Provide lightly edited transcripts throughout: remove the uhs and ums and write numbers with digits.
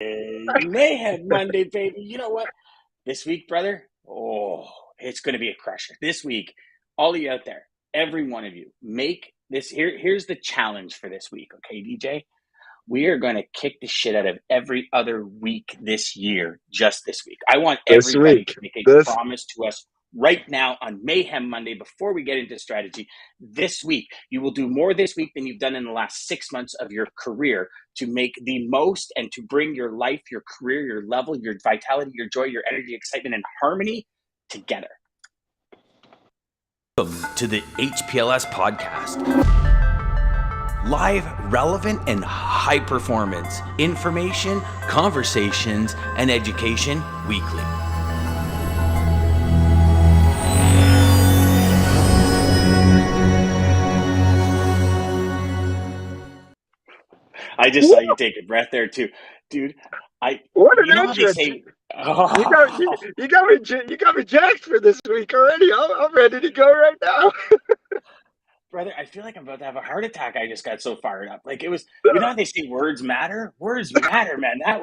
Mayhem Monday, baby. You know what? This week, brother, it's going to be a crusher. This week, all of you out there, every one of you, make this. Here's the challenge for this week, okay, DJ? We are going to kick the shit out of every other week this year, just this week. I want This everybody week. to make a This promise to us right now on Mayhem Monday before we get into strategy. This week, you will do more this week than you've done in the last 6 months of your career to make the most and to bring your life, your career, your level, your vitality, your joy, your energy, excitement, and harmony together. Welcome to the HPLS podcast. Live, relevant, and high performance information, conversations, and education weekly. I just saw you take a breath there too, dude. What You an know how they entrance! say, You got me jacked for this week already. I'm ready to go right now. brother, I feel like I'm about to have a heart attack. I just got so fired up. Like it was, you know how they say words matter? Words matter, man. I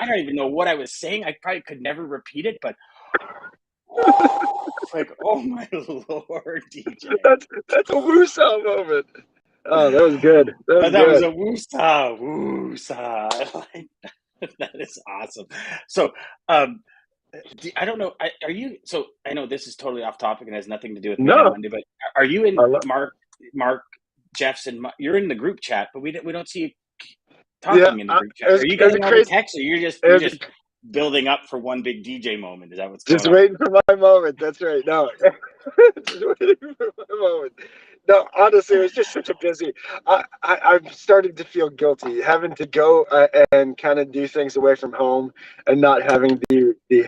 don't even know what I was saying. I probably could never repeat it, but like, oh my Lord, DJ. That's a woosah moment. Oh, that was good. That was That was good. a woosah, woosah. That is awesome. So, I don't know. Are you? So I know this is totally off topic and has nothing to do with Mayhem No, Monday, but are you in I love. Mark, Jeff's, and you're in the group chat, but we don't see you Yeah, talking in the group chat. Are you it was a getting all the crazy. texts, or It you're was just building up for one big DJ moment? Is that what's going just on? waiting for my moment. That's right. No, just waiting for my moment. No, honestly, it was just such a busy. I'm starting to feel guilty having to go and kind of do things away from home and not having the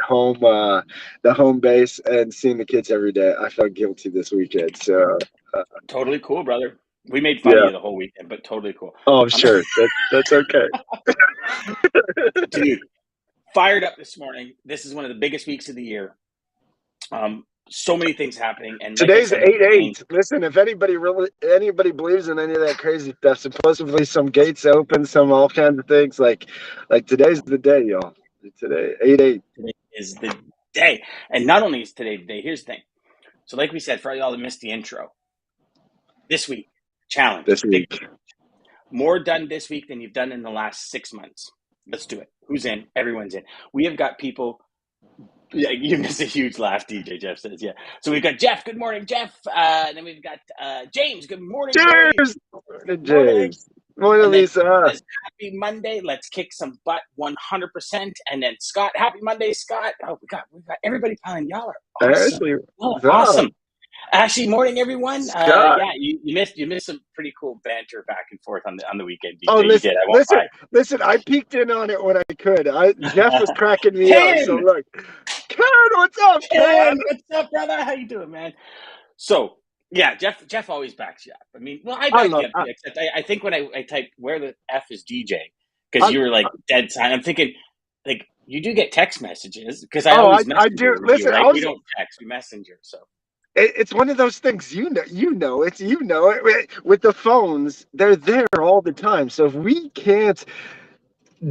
home base and seeing the kids every day. I felt guilty this weekend. So Totally cool, brother. We made fun of yeah. you the whole weekend, but totally cool. Oh, I'm sure that's okay. Dude, fired up this morning. This is one of the biggest weeks of the year. So many things happening, and like I Today's said at the beginning, 8/8. Listen, if anybody believes in any of that crazy stuff, supposedly some gates open, some all kinds of things. Like today's the day, y'all. Today 8/8. today is the day. And not only is today the day, here's the thing. So, like we said, for all y'all that missed the intro, this week, challenge, This big week. challenge. More done this week than you've done in the last 6 months. Let's do it. Who's in? Everyone's in. We have got people. Yeah, you missed a huge laugh, DJ. Jeff says, yeah. So we've got Jeff. Good morning, Jeff. And then we've got James. Good morning, boy. Cheers, morning, Morning. James. Morning, And then Lisa. says, happy Monday. Let's kick some butt 100%. And then Scott, happy Monday, Scott. Oh, we got everybody piling. Y'all are awesome. Ashley, Y'all what's are up? awesome. Ashley, morning, everyone. Scott. Yeah, you missed some pretty cool banter back and forth on the weekend, Oh, DJ. You did. I won't lie. listen. I peeked in on it when I could. Jeff was cracking me up. So Ken, look, Ken, what's up, Ken? what's up, brother? How you doing, man? So yeah, Jeff always backs you up. I mean, well, I I back you love. up too. Except I think when I typed where the F is DJ because I, you were like dead silent. I'm thinking like you do get text messages because I oh, always I messenger do. with you, Listen, right? We don't text, we messenger. So it's one of those things. With the phones. They're there all the time. So if we can't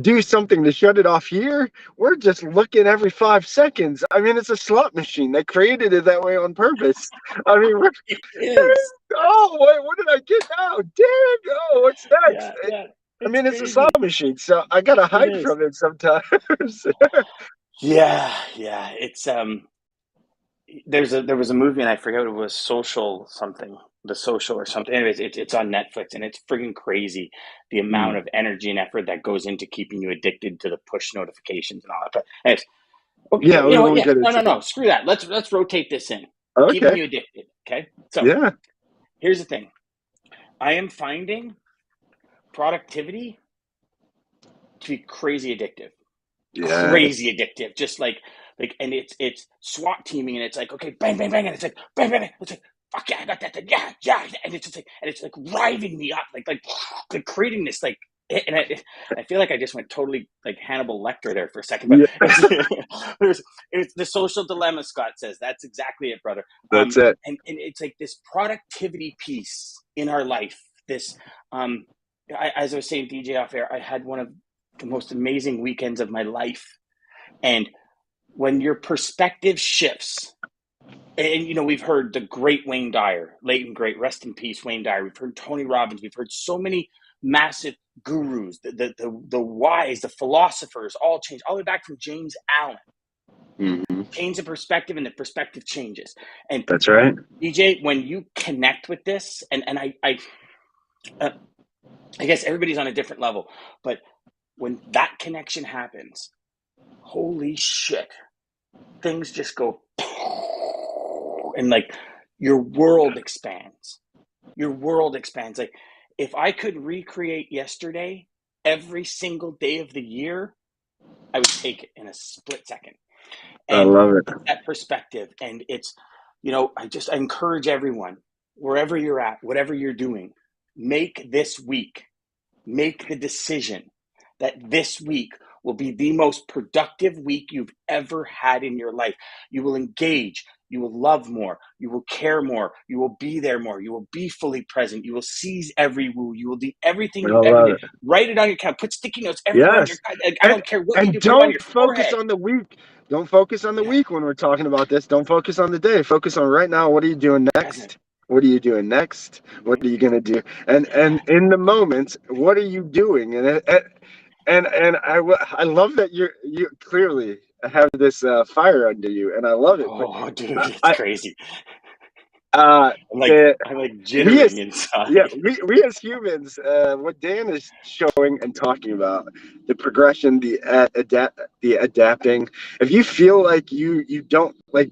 do something to shut it off here, we're just looking every 5 seconds. I mean, it's a slot machine. They created it that way on purpose. I mean, it is. oh, wait, what did I get now? Dang, oh, what's next? Yeah. I It's mean, it's a slot crazy. machine, so I gotta It hide is. from it sometimes. Yeah. It's there was a movie and I forget what it was, Social something, The Social or something. Anyways, it's on Netflix and it's friggin' crazy the amount of energy and effort that goes into keeping you addicted to the push notifications and all that. But anyways, okay, Yeah, we won't yeah, get into it. no, screw that. Let's rotate this in. Keeping Okay, you addicted. Okay, so yeah, here's the thing. I am finding productivity to be crazy addictive. yeah. Crazy addictive. Just like and it's SWAT teaming and it's like, okay, bang, bang, bang, and it's like bang, bang, bang. It's like, fuck yeah, I got that thing. Yeah. And it's just like and it's like riving me up, like creating this like and I feel like I just went totally like Hannibal Lecter there for a second, but Yeah, it's the social dilemma. Scott says that's exactly it, brother. that's it. And it's like this productivity piece in our life. This, as I was saying, DJ off air, I had one of the most amazing weekends of my life. And when your perspective shifts, and we've heard the great Wayne Dyer, late and great, rest in peace, Wayne Dyer. We've heard Tony Robbins. We've heard so many massive gurus, the wise, the philosophers, all change, all the way back from James Allen. Mm-hmm. Change the perspective, and the perspective changes. And That's right. DJ, when you connect with this, and I guess everybody's on a different level, but when that connection happens, holy shit, things just go, and like your world expands. Your world expands. Like if I could recreate yesterday every single day of the year, I would take it in a split second. I And love it. that perspective. And it's, I encourage everyone, wherever you're at, whatever you're doing, make this week, make the decision that this week will be the most productive week you've ever had in your life. You will engage. You will love more. You will care more. You will be there more. You will be fully present. You will seize every woo. You will do everything I you ever love did. it. Write it on your account. Put sticky notes everywhere on your. Yes. I don't care what you And do. Put it on don't your focus forehead. on the week. Don't focus on the week when we're talking about this. Don't focus on the day. Focus on right now. What are you doing next? What are you doing next? What are you going to do? And in the moment, what are you doing? And I love that you clearly have this fire under you, and I love it. But Oh, dude, it's I crazy. uh, I'm the, like we jittering as inside. we as humans, what Dan is showing and talking about, the progression, the adapting. If you feel like you don't like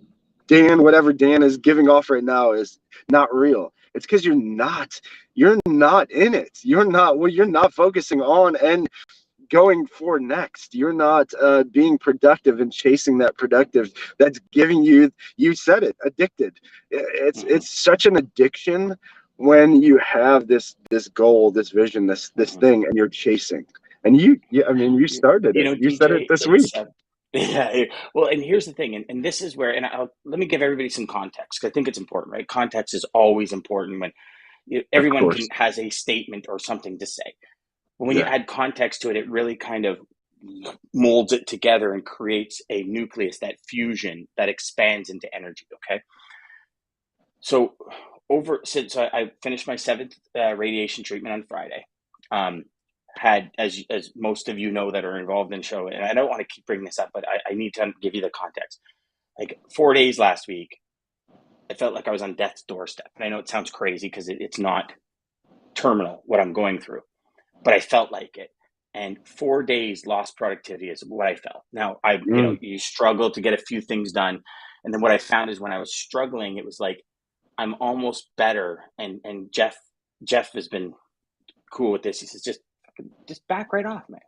Dan, whatever Dan is giving off right now is not real. It's because you're not in it. You're not focusing on and going for next. You're not being productive and chasing that productive that's giving you said it, addicted. It's such an addiction when you have this goal, this vision, this thing, and you're chasing. And you started it. You said it DJ, this week. yeah. Well, and here's the thing, and this is where, and let me give everybody some context, because I think it's important, right? Context is always important when Of everyone course. has a statement or something to say. But when you Yeah. add context to it, it really kind of molds it together and creates a nucleus, that fusion that expands into energy. Okay. So since I finished my 7th radiation treatment on Friday, had, as most of you know that are involved in the show, and I don't want to keep bringing this up, but I need to give you the context. Like 4 days last week, I felt like I was on death's doorstep. And I know it sounds crazy because it's not terminal what I'm going through, but I felt like it. And 4 days lost productivity is what I felt. Now you struggle to get a few things done. And then what I found is when I was struggling, it was like, I'm almost better. And Jeff has been cool with this. He says, just back right off, man.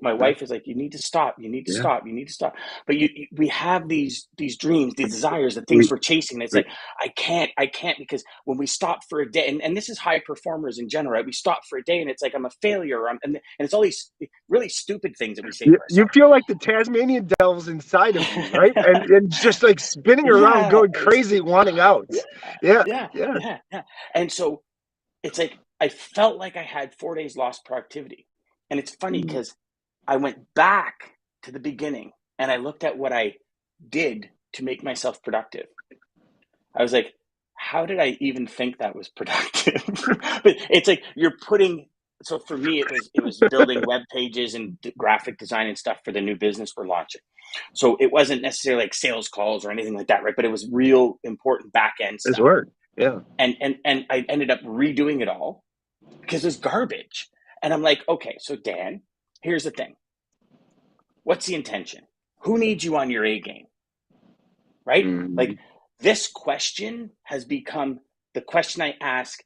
My wife is like, you need to stop. You need to stop. You need to stop. But we have these dreams, these desires, the things we're chasing. And it's like, I can't, because when we stop for a day, and this is high performers in general, right? We stop for a day and it's like, I'm a failure. And it's all these really stupid things that we say to You ourselves. feel like the Tasmanian devil's inside of you, right? And just like spinning around, Yeah, going crazy, wanting out. Yeah. yeah. And so it's like, I felt like I had 4 days lost productivity. And it's funny because I went back to the beginning and I looked at what I did to make myself productive. I was like, how did I even think that was productive? But it's like so for me, it was building web pages and graphic design and stuff for the new business we're launching. So it wasn't necessarily like sales calls or anything like that, right? But it was real important back end His stuff. word. Yeah. And I ended up redoing it all because it's garbage. And I'm like, okay, so Dan, here's the thing. What's the intention? Who needs you on your A game? Right? Like this question has become the question I ask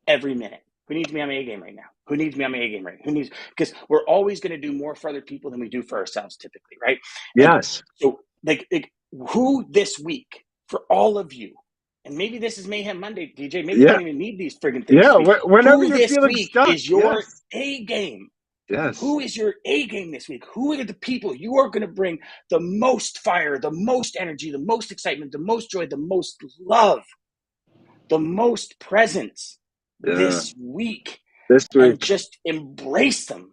every minute. Who needs me on my A game right now? Who needs me on my A game right now? Because we're always going to do more for other people than we do for ourselves typically, right? Yes. And so like who this week for all of you, and maybe this is Mayhem Monday, DJ, maybe you don't even need these friggin' things. Yeah. Whenever Who you're this feeling week stuck. is your A game? Yes. Who is your A game this week? Who are the people you are going to bring the most fire, the most energy, the most excitement, the most joy, the most love, the most presence this week? This And week. just embrace them.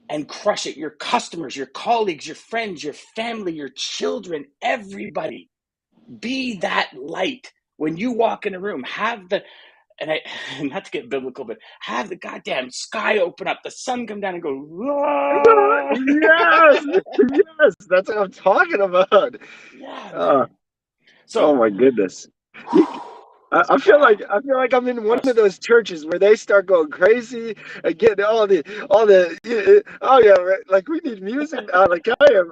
and crush it. Your customers, your colleagues, your friends, your family, your children, everybody. Be that light. When you walk in a room, have the, and I, not to get biblical, but have the goddamn sky open up, the sun come down and go, whoa. Yes, yes, that's what I'm talking about. Yeah, Uh, man. oh So, my goodness. You, I feel yeah, like I'm in one of trust. those churches where they start going crazy and getting oh yeah, right, like we need music now. Like I am,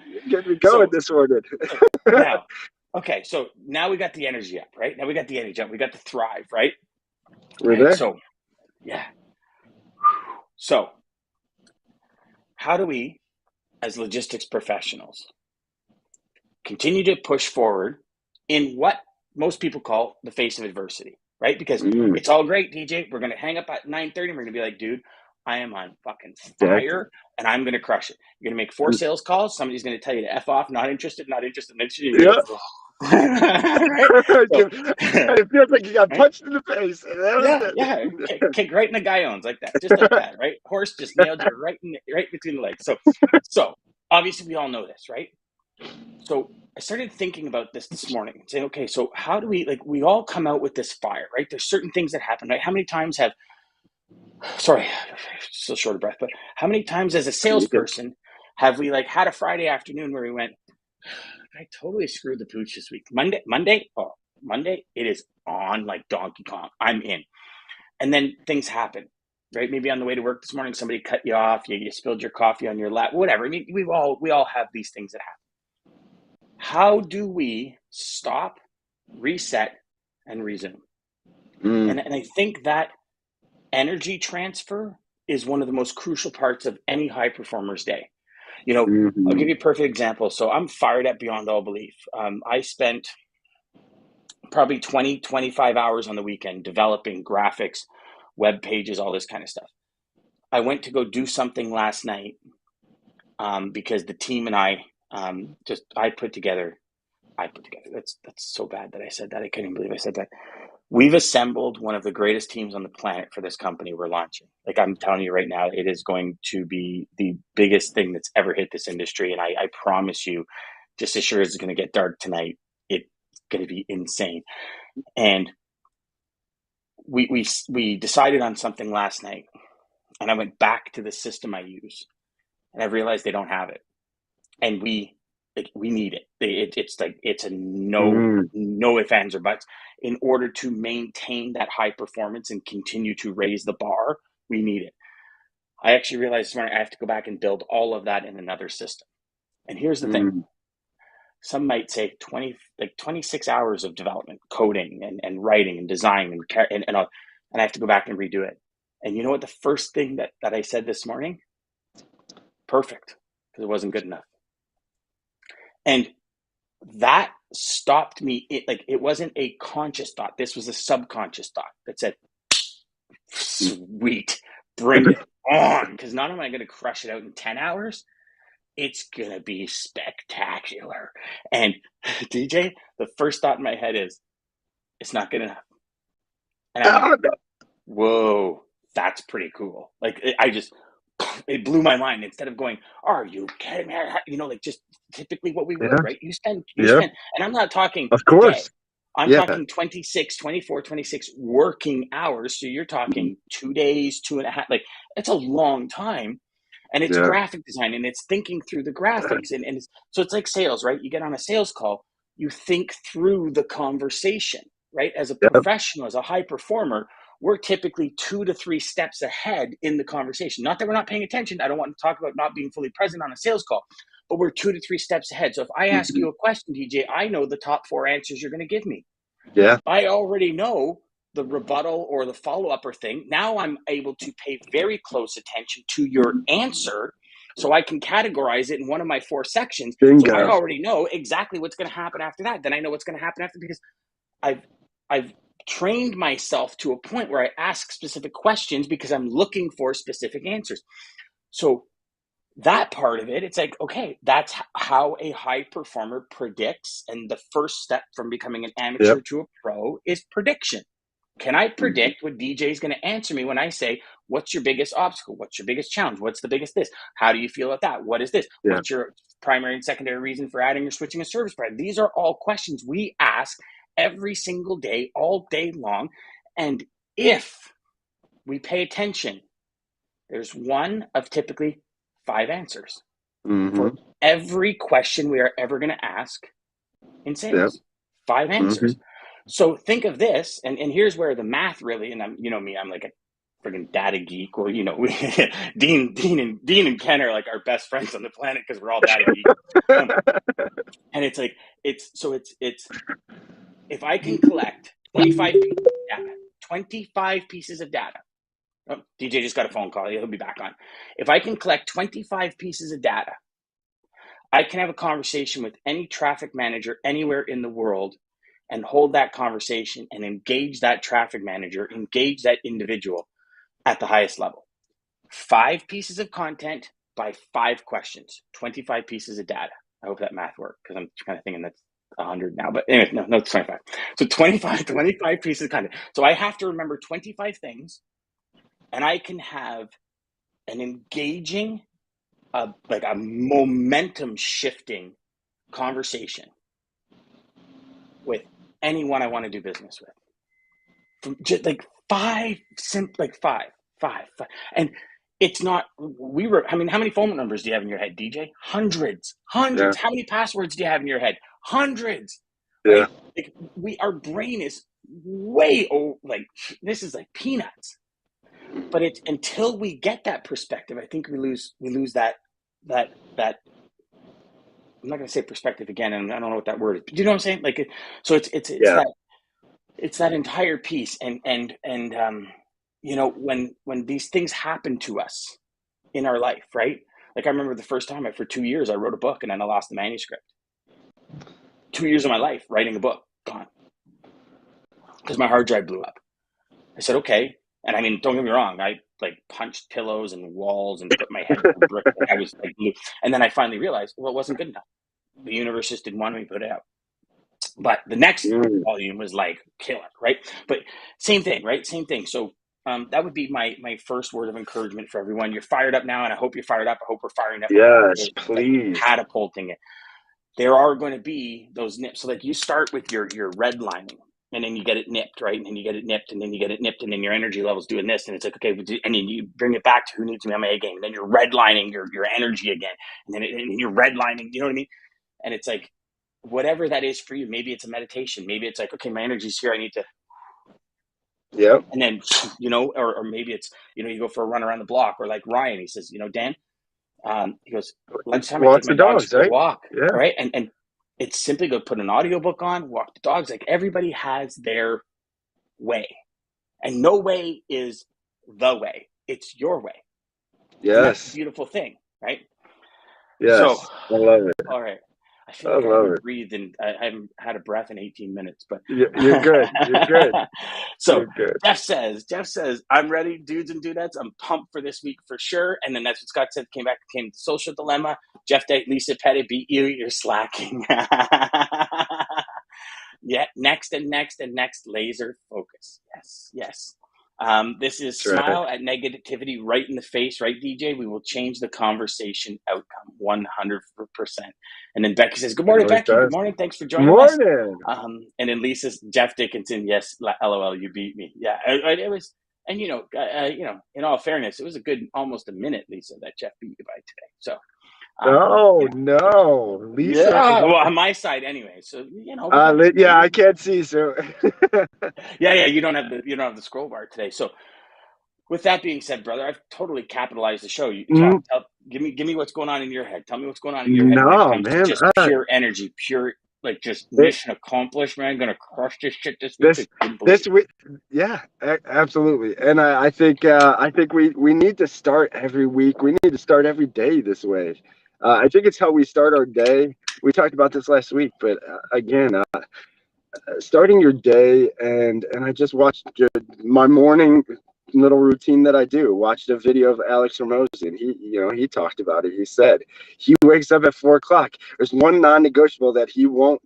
you're getting me going So, this morning. so now, okay, so now we got the energy up, right? Now we got the energy up. We got the thrive, right? We're Right. there. So, yeah. So, how do we, as logistics professionals, continue to push forward in what most people call the face of adversity, right? Because Mm, it's all great, DJ. We're going to hang up at 9:30 and we're going to be like, dude, I am on fucking exactly. fire and I'm going to crush it. You're going to make 4 sales calls. Somebody's going to tell you to F off, not interested, not interested. Next you're going Yeah. to go, right? So, And it feels like you got right? punched in the face. And that was Yeah, yeah. it. Kick right in the guyones like that, just like that, right? Horse just nailed you right between the legs. So obviously we all know this, right? So I started thinking about this morning and saying, okay, so how do we, like, we all come out with this fire, right? There's certain things that happen, right? How many times sorry, still short of breath, but how many times as a You can- salesperson have we like had a Friday afternoon where we went, I totally screwed the pooch this week. Monday, it is on like Donkey Kong. I'm in. And then things happen, right? Maybe on the way to work this morning, somebody cut you off, you spilled your coffee on your lap, whatever. I mean, we all have these things that happen. How do we stop, reset, and resume? Mm, And I think that energy transfer is one of the most crucial parts of any high performer's day. I'll give mhm, you a perfect example. So I'm fired up beyond all belief. I spent probably 20, 25 hours on the weekend developing graphics, web pages, all this kind of stuff. I went to go do something last night because the team and I I put together. That's so bad that I said that. I can't even believe I said that. We've assembled one of the greatest teams on the planet for this company we're launching. Like I'm telling you right now, it is going to be the biggest thing that's ever hit this industry. And I promise you, just as sure as it's going to get dark tonight, it's going to be insane. And we decided on something last night, and I went back to the system I use, and I realized they don't have it, and we need it. It's like it's a mm, no ifs ands or buts. In order to maintain that high performance and continue to raise the bar, we need it. I actually realized this morning I have to go back and build all of that in another system. And here's the thing: mm, some might say 26 hours of development, coding and writing and design and I have to go back and redo it. And you know what? The first thing that I said this morning, perfect, because it wasn't good enough. And that stopped me. It wasn't a conscious thought. This was a subconscious thought that said, sweet, bring it on. Because not only am I going to crush it out in 10 hours, it's going to be spectacular. And DJ, the first thought in my head is, it's not good enough. And I went, mm. whoa, that's pretty cool. Like it blew my mind. Instead of going, are you kidding me? Like just typically what we Yeah, would, right? You yeah, spend, and I'm not talking of a day. course. I'm Yeah, talking 26, 24, 26 working hours. So you're mm, talking 2 days, 2.5, like it's a long time. And it's yeah, graphic design and it's thinking through the graphics. So it's like sales, right? You get on a sales call, you think through the conversation, right? As a yep, professional, as a high performer, we're typically 2 to 3 steps ahead in the conversation. Not that we're not paying attention. I don't want to talk about not being fully present on a sales call, but we're 2 to 3 steps ahead. So if I ask mhm, you a question, DJ, I know the top 4 answers you're going to give me. yeah, I already know the rebuttal or the follow-up or thing. Now I'm able to pay very close attention to your answer so I can categorize it in one of my 4 sections. So I bingo. already know exactly what's going to happen after that. Then I know what's going to happen after because I've trained myself to a point where I ask specific questions because I'm looking for specific answers. So that part of it, it's like, okay, that's how a high performer predicts. And the first step from becoming an amateur Yep. to a pro is prediction. Can I predict what DJ is going to answer me when I say, What's your biggest obstacle? What's your biggest challenge? What's the biggest this? How do you feel about that? What is this? Yeah. What's your primary and secondary reason for adding or switching a service provider? These are all questions we ask every single day, all day long. And if we pay attention, there's one of typically 5 answers for every question we are ever going to ask in sales. 5 answers. So think of this, and here's where the math really, and I'm, you know me, I'm like a friggin' data geek. Well, you know, Dean and Ken are like our best friends on the planet because we're all data geeks. And it's like, it's if I can collect 25 pieces of data. Oh, DJ just got a phone call. He'll be back on. If I can collect 25 pieces of data, I can have a conversation with any traffic manager anywhere in the world and hold that conversation and engage that traffic manager, engage that individual at the highest level. 5 pieces of content by 5 questions, 25 pieces of data. I hope that math worked because I'm kind of thinking that's 100 now. But anyway, no, it's 25. So 25 pieces of content. So I have to remember 25 things, and I can have an engaging, like a momentum shifting conversation with anyone I want to do business with. From just like 5, and it's not. I mean, how many phone numbers do you have in your head, DJ? Hundreds. Yeah. How many passwords do you have in your head? Hundreds. Right? Yeah. Like our brain is way like this is like peanuts. But it's until we get that perspective, I think we lose that. I'm not going to say perspective again, and I don't know what that word is. Do you know what I'm saying? Like, so it's that entire piece, and you know, when these things happen to us in our life, right? Like I remember the first time for 2 years I wrote a book and then I lost the manuscript. 2 years of my life writing a book gone because my hard drive blew up. I said, okay. And I mean, don't get me wrong. I like punched pillows and walls and put my head in a brick. I was like, and then I finally realized, well, it wasn't good enough. The universe just didn't want me to put it out. But the next volume was like killer, right? But same thing, right? Same thing. So that would be my first word of encouragement for everyone. You're fired up now, and I hope you're fired up. I hope we're firing up. Yes, please. Like, catapulting it. There are going to be those nips. So like you start with your redlining. And then you get it nipped, right? And then you get it nipped, and then you get it nipped, and then your energy level's doing this, and it's like, okay, and then you bring it back to who needs me on my A game. And then you're redlining your energy again, and then you're redlining, you know what I mean? And it's like, whatever that is for you, maybe it's a meditation, maybe it's like, okay, my energy's here, I need to. Yeah. And then, you know, or maybe it's, you know, you go for a run around the block, or like Ryan, he says, you know, Dan, he goes, lunchtime I take my dogs for a walk, right? And it's simply go put an audiobook on, walk the dogs. Like everybody has their way, and no way is the way. It's your way. Yes. And that's a beautiful thing, right? Yes. So, I love it. All right. I feel like I haven't breathed and I haven't had a breath in 18 minutes, but you're good. You're good. So you're good. Jeff says, I'm ready, dudes and dudettes. I'm pumped for this week for sure. And then that's what Scott said, came to social dilemma. Jeff Day, Lisa Petty beat you. You're slacking. Yeah. Next, laser focus. Yes. This is that's smile right. At negativity right in the face, right, DJ? We will change the conversation outcome 100%. And then Becky says, good morning, Becky. Good morning. Thanks for joining us. And then Lisa's Jeff Dickinson. Yes, LOL, you beat me. Yeah, it was. And, you know, in all fairness, it was a good almost a minute, Lisa, that Jeff beat you by today. So. No, Lisa. Yeah, well, on my side anyway. So you know. Yeah, I can't see. So. yeah, you don't have the scroll bar today. So, with that being said, brother, I've totally capitalized the show. You give me what's going on in your head. Tell me what's going on in your head. No, man, just pure energy, pure like just mission accomplished, man. Gonna crush this shit this week. This week, yeah, absolutely. And I think we need to start every week. We need to start every day this way. I think it's how we start our day. We talked about this last week, but again, starting your day, and I just watched my morning little routine that I do. Watched a video of Alex Ramosin. He talked about it. He said he wakes up at 4:00. There's one non-negotiable that he won't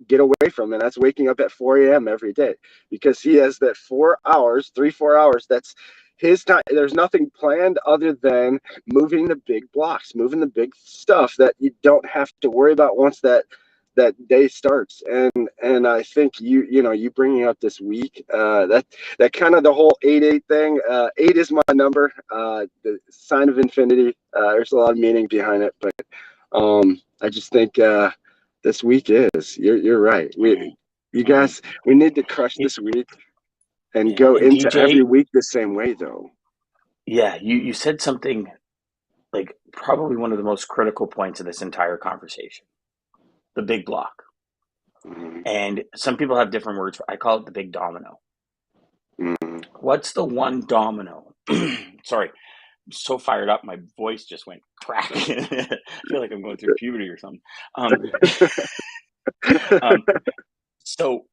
get away from, and that's waking up at 4 a.m. every day, because he has that 4 hours, 3-4 hours. That's his time. There's nothing planned other than moving the big blocks, moving the big stuff that you don't have to worry about once that day starts. And I think you bringing up this week, that kind of the whole 8-8 thing. 8 is my number, the sign of infinity. There's a lot of meaning behind it, but I just think this week is. You're right. You guys, we need to crush this week and go and into every DJ, week the same way, though. yeah, you said something like probably one of the most critical points of this entire conversation, the big block. Mm-hmm. And some people have different words. I call it the big domino. Mm-hmm. What's the one domino? Sorry, I'm so fired up. My voice just went crack. I feel like I'm going through puberty or something. Um, so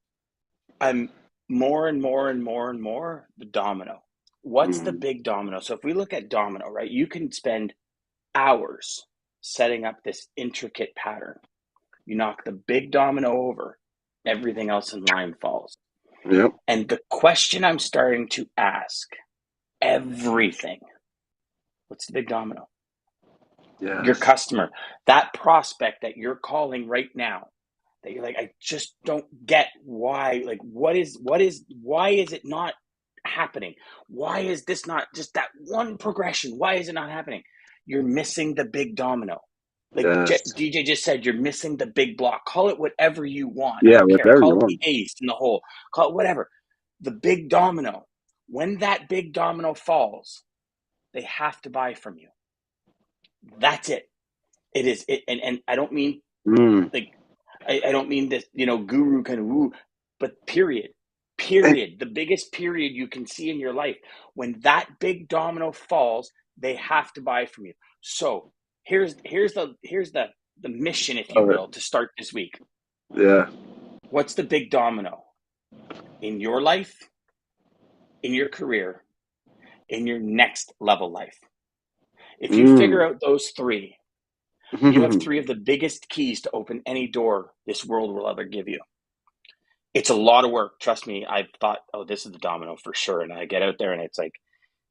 I'm more and more and more and more the domino. What's the Mm-hmm. big domino? So if we look at domino, right, you can spend hours setting up this intricate pattern. You knock the big domino over, everything else in line falls. Yep. And the question I'm starting to ask everything, what's the big domino? Your Yes. customer, that prospect that you're calling right now, that you're like, I just don't get why, like, why is it not happening? Why is this not just that one progression? Why is it not happening? You're missing the big domino. Like Yes. DJ just said, you're missing the big block. Call it whatever you want. I Yeah. don't care. Whatever you Call it the want. ace in the hole. Call it whatever. The big domino. When that big domino falls, they have to buy from you. That's it. It is it, and I don't mean Mm. like I don't mean this, guru kind of woo, but period. And, Period. The biggest period you can see in your life. When that big domino falls, they have to buy from you. So here's the mission, if you love it. will, to start this week. Yeah. What's the big domino in your life, in your career, in your next level life? If you Mm. figure out those three, you have three of the biggest keys to open any door this world will ever give you. It's a lot of work. Trust me. I thought, oh, this is the domino for sure. And I get out there and it's like,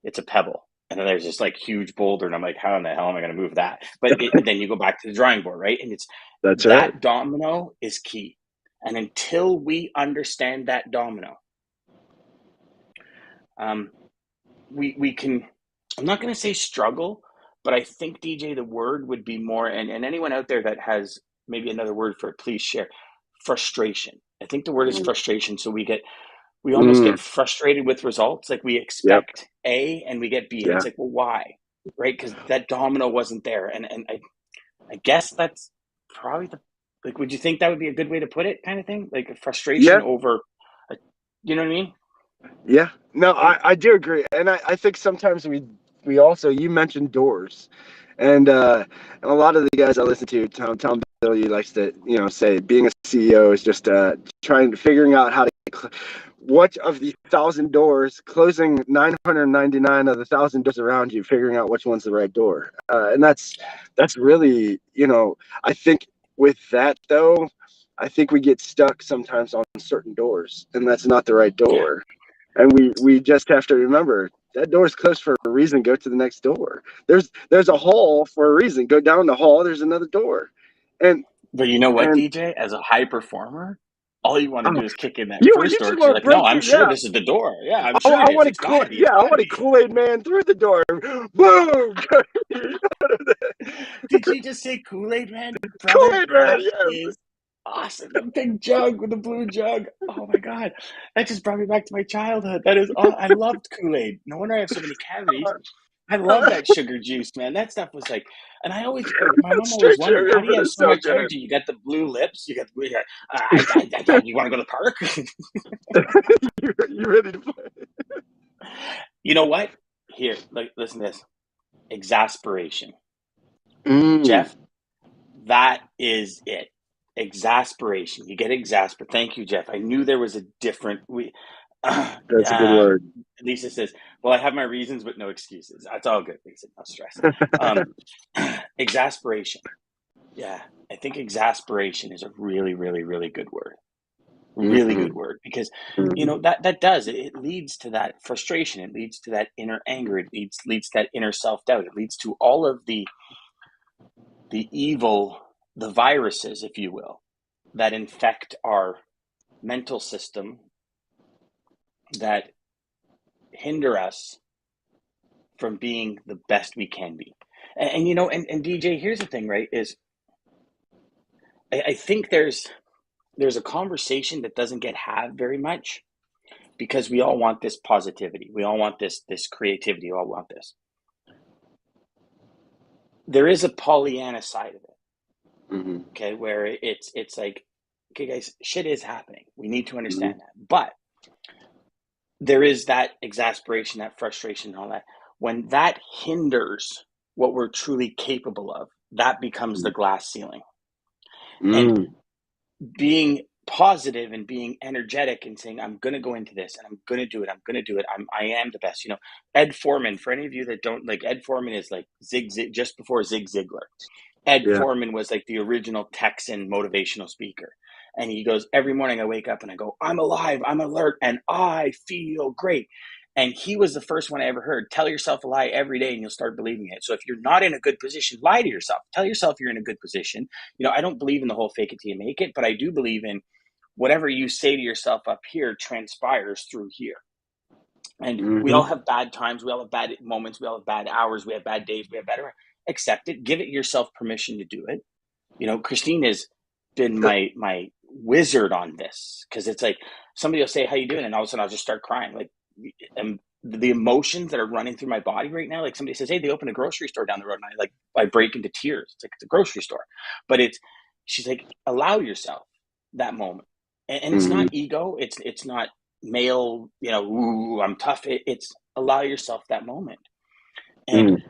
it's a pebble. And then there's this like huge boulder. And I'm like, how in the hell am I going to move that? But then you go back to the drawing board, right? And it's That's right. that domino is key. And until we understand that domino, we can, I'm not going to say struggle, but I think, DJ, the word would be more, and anyone out there that has maybe another word for it, please share, frustration. I think the word is frustration. So we almost Mm. get frustrated with results. Like we Yep. expect A and we get B. And Yeah. it's like, well, why? Right? Because that domino wasn't there. And I guess that's probably like, would you think that would be a good way to put it, kind of thing? Like a frustration Yeah. over, you know what I mean? Yeah. No, I do agree. And I think sometimes we also, you mentioned doors. And a lot of the guys I listen to, Tom Billy likes to, say being a CEO is just figuring out how to, what of the 1,000 doors, closing 999 of the 1,000 doors around you, figuring out which one's the right door. And that's really, I think with that though, I think we get stuck sometimes on certain doors, and that's not the right Yeah. door. And we just have to remember that door's closed for a reason. Go to the next door. There's a hall for a reason. Go down the hall. There's another door. And But you know what, and DJ? As a high performer, all you want to oh, do is kick in that you first door just because you're want to like, no, break I'm through. sure Yeah, this is the door. Yeah, I'm I sure it is. want to It's got to be. It's I got to want to be. Kool-Aid man through the door. Boom. Did you just say Kool-Aid Man? Brother, Kool-Aid man. that Yes. is awesome. The big jug with the blue jug. Oh my God. That just brought me back to my childhood. That is, I loved Kool-Aid. No wonder I have so many cavities. I love that sugar juice, man. That stuff was like, and I always, my mom always Straight wondered, how sugar, do you but have it's so so much good. energy? You got the blue lips. You got, you want to go to the park? You ready to play? You know what? Here, like, listen to this. Exasperation. Mm, Jeff, that is it. Exasperation. You get exasperate. Thank you, Jeff. I knew there was a different. that's a good word. Lisa says, "Well, I have my reasons, but no excuses." That's all good, Lisa. No stress. Um, exasperation. Yeah, I think exasperation is a really, really, really good word. Really good word, because Mhm. that does it leads to that frustration, it leads to that inner anger, it leads to that inner self-doubt, it leads to all of the evil, the viruses, if you will, that infect our mental system, that hinder us from being the best we can be. And DJ, here's the thing, right? Is I think there's a conversation that doesn't get had very much, because we all want this positivity, we all want this creativity, we all want this. There is a Pollyanna side of it, Mhm. okay, where it's like, okay, guys, shit is happening. We need to Mhm. understand that, but there is that exasperation, that frustration, and all that. When that hinders what we're truly capable of, that becomes the glass ceiling. And Mm. being positive and being energetic and saying, I'm going to go into this and I'm going to do it. I'm going to do it. I am the best. Ed Foreman, for any of you that don't like, Ed Foreman is like Zig, just before Zig Ziglar. Ed Yeah. Foreman was like the original Texan motivational speaker. And he goes, every morning I wake up and I go, I'm alive, I'm alert, and I feel great. And he was the first one I ever heard. Tell yourself a lie every day and you'll start believing it. So if you're not in a good position, lie to yourself. Tell yourself you're in a good position. I don't believe in the whole fake it till you make it, but I do believe in whatever you say to yourself up here transpires through here. And we all Mhm. have bad times. We all have bad moments. We all have bad hours. We have bad days. We have bad. Accept it. Give it yourself permission to do it. Christine has been my wizard on this, because it's like somebody will say, how you doing? And all of a sudden I'll just start crying. Like, and the emotions that are running through my body right now, like somebody says, hey, they opened a grocery store down the road, and I break into tears. It's like, it's a grocery store. But she's like, allow yourself that moment. And it's Mhm. not ego. It's not male, ooh, I'm tough. It's allow yourself that moment. And Mm.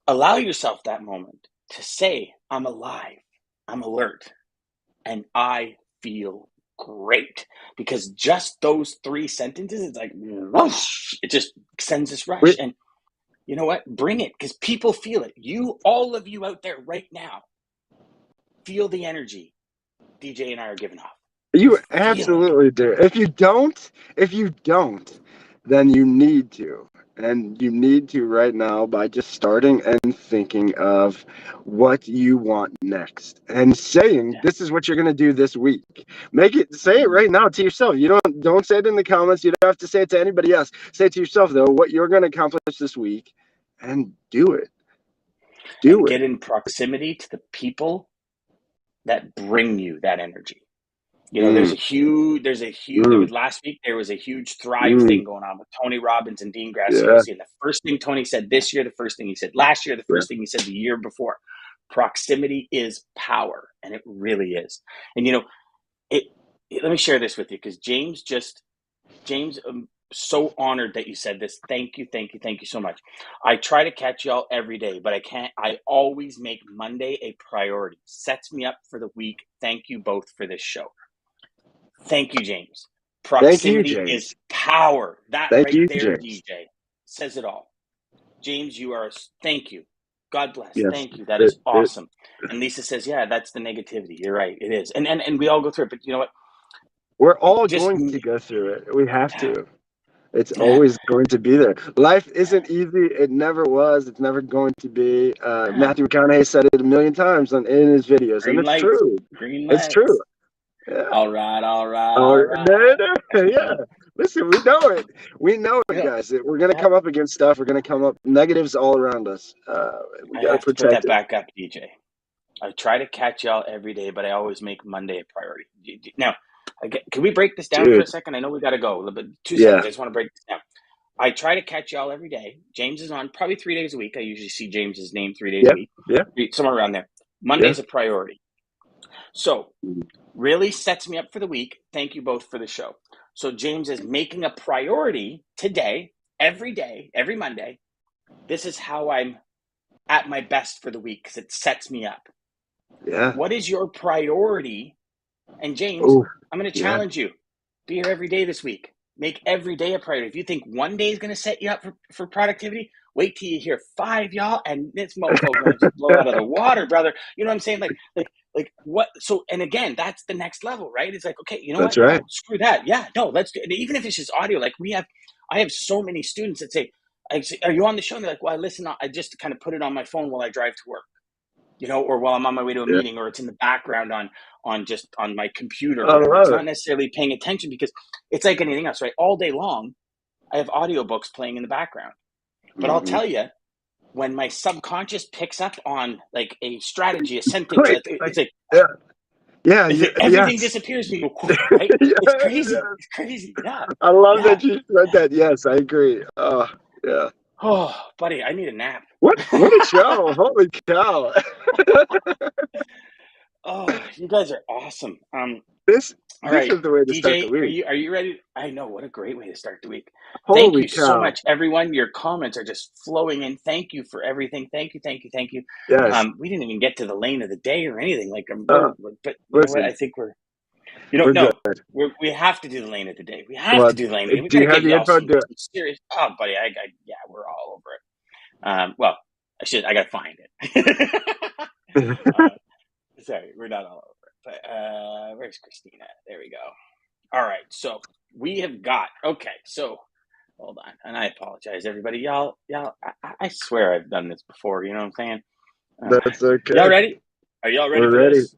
allow yourself that moment to say, I'm alive, I'm alert, and I feel great. Because just those 3 sentences, it's like whoosh, it just sends this rush. We, And you know what? Bring it, because people feel it. All of you out there right now, feel the energy DJ and I are giving off. You you feel it. absolutely do. If you don't, then you need to. And you need to right now by just starting and thinking of what you want next and saying Yeah. this is what you're going to do this week. Say it right now to yourself. You don't say it in the comments. You don't have to say it to anybody else. Say it to yourself though, what you're going to accomplish this week, and do it. And Do it. get in proximity to the people that bring you that energy. Mm, There's a huge, there mm, was last week, there was a huge Thrive mm. thing going on with Tony Robbins and Dean Yeah, Graziosi. And the first thing Tony said this year, the first thing he said last year, the yeah. first thing he said the year before, proximity is power. And it really is. And, it, let me share this with you, because James, I'm so honored that you said this. Thank you, thank you, thank you so much. I try to catch y'all every day, but I can't. I always make Monday a priority. Sets me up for the week. Thank you both for this show. Thank you, James. Thank you, Proximity is James. power. That Thank right you, there, James. DJ, says it all. James, thank you. God bless. Yes. Thank you. That It, is it, awesome. And Lisa says, yeah, that's the negativity. You're right. It is. And we all go through it. But you know what? we're all Just, going to go through it. We have yeah, to. It's yeah, always going to be there. Life yeah, isn't easy. It never was. It's never going to be. yeah. Matthew McConaughey said it a million times in his videos, and Green it's lights. true. Green It's true. lights. Yeah. All right, all right, all Or, no, right. no, yeah. Listen, we know it. We know it, guys. We're going to Yeah, come up against stuff. We're going to come up negatives all around us. We I got to have to put protect that it. back up, DJ. I try to catch y'all every day, but I always make Monday a priority. Now, can we break this down for a Dude. second? I know we got to go, but 2 seconds. Yeah. I just want to break this down. I try to catch y'all every day. James is on probably 3 days a week. I usually see James's name 3 days a Yeah. week, Yeah. somewhere around there. Yeah. Monday's a priority. So, really sets me up for the week. Thank you both for the show. So, James is making a priority today, every Monday. This is how I'm at my best for the week, because it sets me up. Yeah. What is your priority? And James, Oh, I'm going to yeah. challenge you. Be here every day this week. Make every day a priority. If you think one day is going to set you up for productivity, wait till you hear 5, y'all, and this mofo going to just blow out of the water, brother. You know what I'm saying? Like Like what? So, and again, that's the next level, right? It's like, okay, you know That's what? right. No, screw that. Yeah, no, let's do it. Even if it's just audio, like I have so many students that say, are you on the show? And they're like, well, I listen, I just kind of put it on my phone while I drive to work, or while I'm on my way to a Yeah. meeting, or it's in the background on my computer or I whatever. It's love not it. necessarily paying attention, because it's like anything else, right? All day long, I have audiobooks playing in the background. But I'll tell you, when my subconscious picks up on like a strategy, a sentence, Wait, it's like, yeah, everything yes. disappears. And you go, right? It's Yes, crazy. yes. It's crazy. Yeah. I love Yeah. that you said that. Yes, I agree. Oh, yeah. Oh, buddy, I need a nap. What a show. Holy cow. Oh, you guys are awesome. This All this right, is the way to start the DJ, week. are you ready? I know, what a great way to start the week. Thank Holy you so cow. much, everyone. Your comments are just flowing in. Thank you for everything. Thank you, thank you, thank you. Yes. We didn't even get to the lane of the day or anything. Like, but you know what? Listen, I think we're good. no, we have to do the lane of the day. We have Well, to do the lane of the day. We do got to you have get the y'all info? some Do it. serious. Oh, buddy, yeah, we're all over it. Well, I got to find it. Sorry, we're not all over it. But where's Christina? There we go. All right, so we have got, okay, so hold on, and I apologize, everybody. Y'all, I swear I've done this before, you know what I'm saying? That's Y'all okay. ready? Are y'all ready We're for ready. this?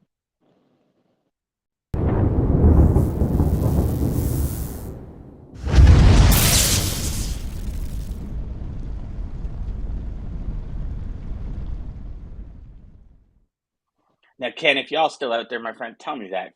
Now, Ken, if y'all still out there, my friend, tell me that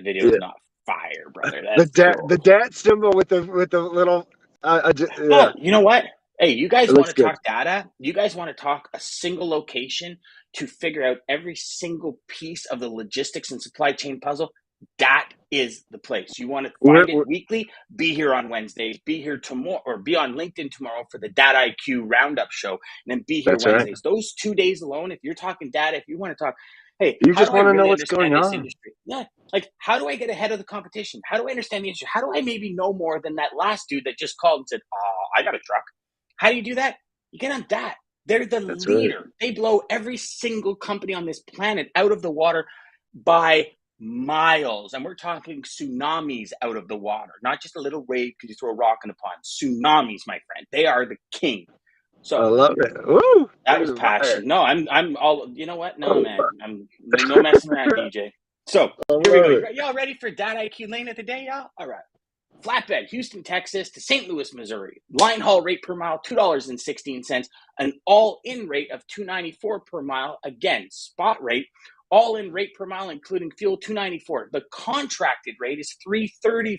video is Yeah. not fire, brother. The That's the cool. dat symbol with the little yeah, No, you know what? Hey, you it guys want looks to good. talk data? You guys want to talk a single location to figure out every single piece of the logistics and supply chain puzzle? That is the place. You want to find it We're weekly? Be here on Wednesdays. Be here tomorrow, or be on LinkedIn tomorrow for the Data IQ Roundup show, and then be here That's right. Wednesdays. Those 2 days alone, if you're talking data, if you want to talk, hey, You how just do I want to know really what's going understand this on. industry? Yeah, like how do I get ahead of the competition? How do I understand the industry? How do I maybe know more than that last dude that just called and said, "Oh, I got a truck." How do you do that? You get on that. They're the That's right. leader. They blow every single company on this planet out of the water by miles. And we're talking tsunamis out of the water, not just a little wave because you throw a rock in a pond. Tsunamis, my friend. They are the king. I So love it. Woo! that was There's fire. passion. No, I'm all, you know what? No, Oh, man. I'm no messing around, DJ. So I here we go. love it. Y'all ready for Data IQ Lane of the Day, y'all? All right. Flatbed, Houston, Texas to St. Louis, Missouri. Line haul rate per mile, $2.16. An all-in rate of $2.94 per mile. Again, spot rate. All-in rate per mile, including fuel, $2.94. The contracted rate is $3.34.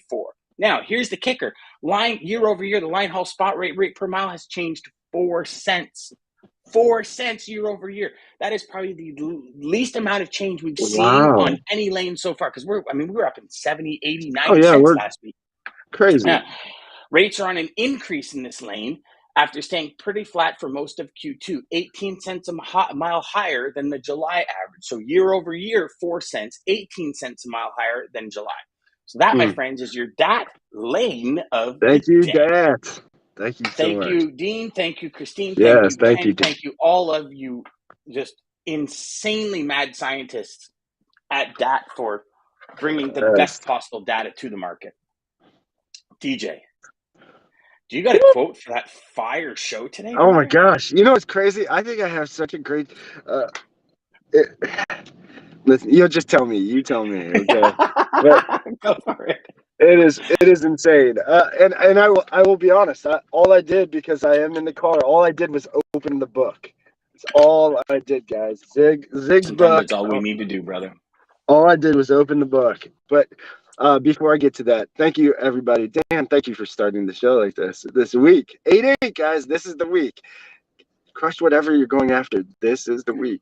Now, here's the kicker. Year over year, the line haul spot rate per mile has changed 4 cents. 4 cents year over year. That is probably the least amount of change we've seen on Wow. any lane so far, because we were up in 70, 80, Oh 90 yeah, cents we're last week. crazy. Now, rates are on an increase in this lane after staying pretty flat for most of Q2, 18 cents a mile higher than the July average. So year over year, 4 cents, 18 cents a mile higher than July. So that, my friends, is your DAT lane of Thank the you, day. Dad. Thank you so Thank much. you, Dean. Thank you, Christine. Thank Yes, you, thank you. Ken. Thank you, all of you, just insanely mad scientists at DAT for bringing the Yes. best possible data to the market. DJ, do you got a quote for that fire show today, Oh my brother? gosh. You know what's crazy? I think I have such a great it, listen, you'll just tell me. You tell me, okay? But Go for it. it is insane. And I will be honest. All I did, because I am in the car, all I did was open the book. It's all I did, guys. Zig's Sometimes book. that's all we need to do, brother. All I did was open the book. But before I get to that, thank you, everybody. Dan, thank you for starting the show like this week. 8-8, guys. This is the week. Crush whatever you're going after. This is the week.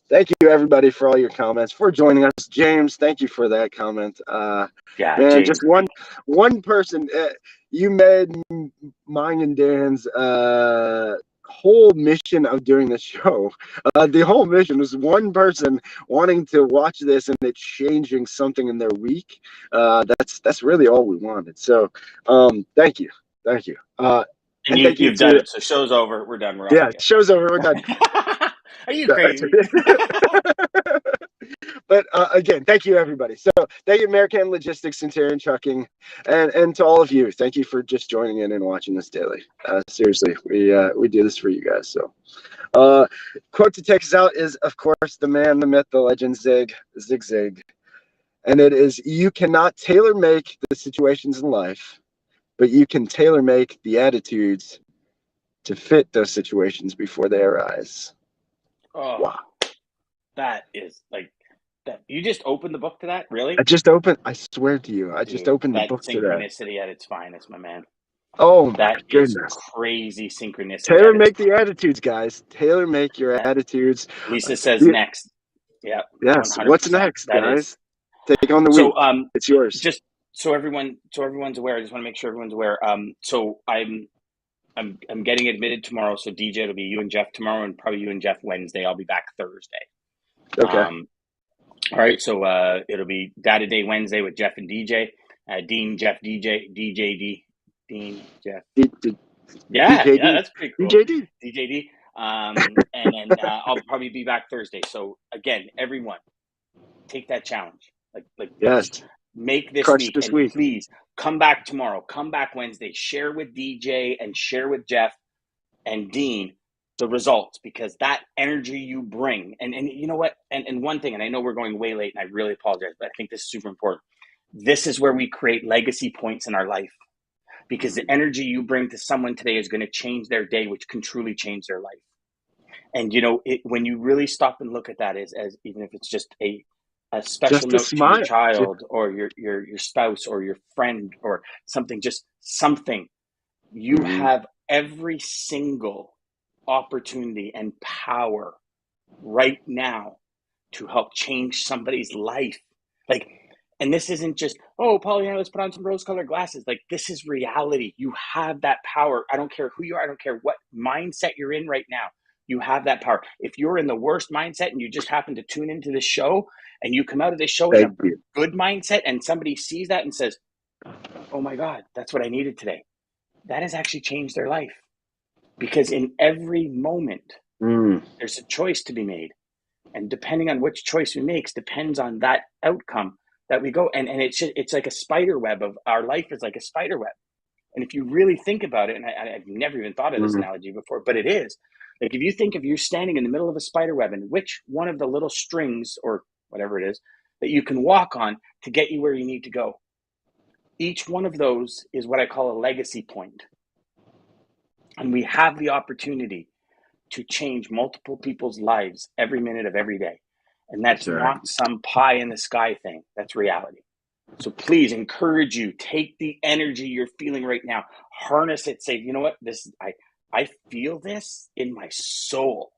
Thank you, everybody, for all your comments, for joining us. James, thank you for that comment. Yeah, Man, James. just one person. You made mine and Dan's whole mission of doing the show. The whole mission was one person wanting to watch this and it's changing something in their week. That's really all we wanted. So, thank you. And And thank you you've done to, it. So show's over. We're done. We're off yeah, again. show's over. We're done. Are you crazy? again, thank you, everybody. So thank you, American Logistics, Centurion Trucking, and to all of you. Thank you for just joining in and watching this daily. Seriously, we do this for you guys. So quote to take us out is, of course, the man, the myth, the legend, Zig Zig. And it is, you cannot tailor make the situations in life, but you can tailor make the attitudes to fit those situations before they arise. Oh, Wow. That is like that. You just opened the book to that, really? I swear to you, I just opened the book to that. Synchronicity at its finest, my man. Oh my That goodness. is crazy synchronicity. Tailor make the attitudes, guys. Tailor make your attitudes. Lisa says next. Yeah. Yes. 100%. What's next, guys? Take on the week. It's yours. Just so everyone's aware. I just want to make sure everyone's aware. So I'm getting admitted tomorrow. So DJ, it'll be you and Jeff tomorrow, and probably you and Jeff Wednesday. I'll be back Thursday. Okay. All right. So it'll be Data Day Wednesday with Jeff and DJ. Dean, Jeff, DJ, DJD, Dean, Jeff. Yeah, that's pretty cool. DJD. And then I'll probably be back Thursday. So again, everyone, take that challenge. Like yes. Make this Crush week, this and week. Please come back tomorrow. Come back Wednesday. Share with DJ and share with Jeff and Dean the results, because that energy you bring, and you know what? And one thing, and I know we're going way late, and I really apologize, but I think this is super important. This is where we create legacy points in our life, because the energy you bring to someone today is going to change their day, which can truly change their life. And you know, when you really stop and look at that, as even if it's just a special note to your child or your spouse or your friend or something, just something, you have every single opportunity and power right now to help change somebody's life. Like, and this isn't just, oh, Pollyanna, let's put on some rose-colored glasses. Like, this is reality. You have that power. I don't care who you are. I don't care what mindset you're in right now. You have that power. If you're in the worst mindset and you just happen to tune into this show and you come out of this show in a good mindset, and somebody sees that and says, oh my God, that's what I needed today, that has actually changed their life. Because in every moment, there's a choice to be made. And depending on which choice we make depends on that outcome that we go. And it's like a spider web of our life is like a spider web. And if you really think about it, and I've never even thought of this analogy before, but it is. Like, if you think of you standing in the middle of a spider web, and which one of the little strings or whatever it is that you can walk on to get you where you need to go, each one of those is what I call a legacy point. And we have the opportunity to change multiple people's lives every minute of every day. And that's not some pie in the sky thing. That's reality. So please, encourage you, take the energy you're feeling right now, harness it, say, you know what, I feel this in my soul,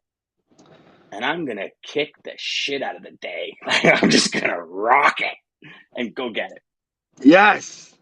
and I'm going to kick the shit out of the day. I'm just going to rock it and go get it. Yes.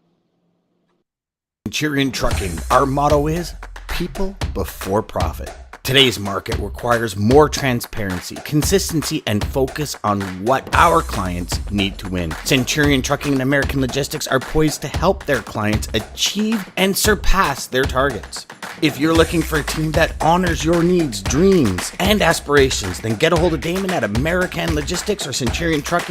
Centurion Trucking, our motto is people before profit. Today's market requires more transparency, consistency, and focus on what our clients need to win. Centurion Trucking and American Logistics are poised to help their clients achieve and surpass their targets. If you're looking for a team that honors your needs, dreams, and aspirations, then get a hold of Daman at American Logistics or Centurion Trucking